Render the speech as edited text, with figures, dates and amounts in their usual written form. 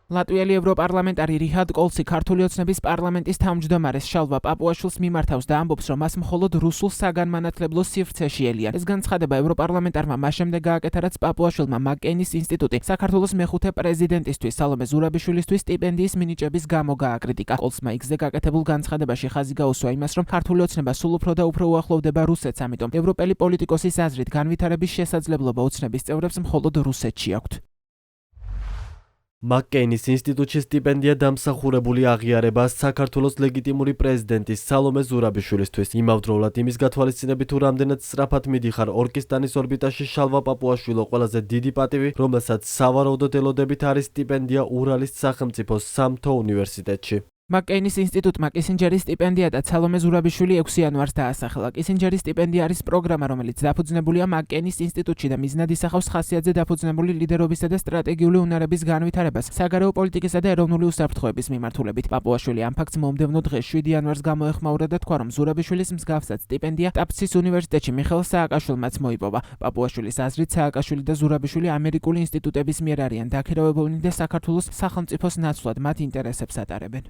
ლატვიელი ევროპარლამენტარი რიჰად კოლცი ქართული ოცნების პარლამენტის თავმჯდომარეს შალვა პაპუაშვილს მიმართავს და ამბობს, რომ მას მხოლოდ რუსულ საგანმანათლებლო სივრცეში ელიან. ეს განცხადება ევროპარლამენტარმა მას შემდეგ გააკეთა, რაც პაპუაშვილმა მაკ-კეინის ინსტიტუტი საქართველოს მეხუთე პრეზიდენტისთვის სალომე ზურაბიშვილისთვის სტიპენდიის მინიჭების გამო გააკრიტიკა. კოლცმა X-ზე გაკეთებულ განცხადებაში ხაზი გაუსვა იმას, რომ ქართული ოცნება სულ უფრო და უფრო უახლოვდება რუსეთს, ამიტომ ევროპელი პოლიტიკოსის აზრით განვითარების შესაძლებლობა ოცნების წევრებს მხოლოდ რუსეთში აქვთ. მაკ-კეინის ინსტიტუტში სტიპენდია დამსახურებული აღიარება საქართველოს ლეგიტიმური პრეზიდენტის სალომე ზურაბიშვილისთვის. იმავდროულად იმის გათვალისწინებით, თუ რამდენად სწრაფად მიდიხარ ორკისტანის ორბიტაში შალვა პაპუაშვილო ყველაზე დიდი პატივი, რომელსაც სავარაუდოდ ელოდებით არის სტიპენდია ურალის სახელმწიფო სამთო უნივერსიტეტში. მაკ-კეინის ინსტიტუტმა კისინჯერის სტიპენდია და სალომე ზურაბიშვილი 6 იანვარს დაასახელა. კისინჯერის სტიპენდია არის პროგრამა, რომელიც დაფუძნებულია მაკ-კეინის ინსტიტუტში და მიზნად ისახავს ხასიათზე დაფუძნებული ლიდერობისა და სტრატეგიული უნარების განვითარებას საგარეო პოლიტიკისა და ეროვნული უსაფრთხოების მიმართულებით. პაპუაშვილი ამ ფაქტს მომდევნო დღეს 7 იანვარს გამოეხმაურა და თქვა, რომ ზურაბიშვილის მსგავსად სტიპენდია ტაფცის უნივერსიტეტში მიხეილ სააკაშვილმაც მოიპოვა. პაპუაშვილის აზრით, სააკაშვილი და ზურაბიშვილი ამერიკული ინსტიტუტების მიერ არიან დაქირავებულნი და საქართველოს სახელმწიფოს ნაცვლად მათ ინტერესებს ატარებენ.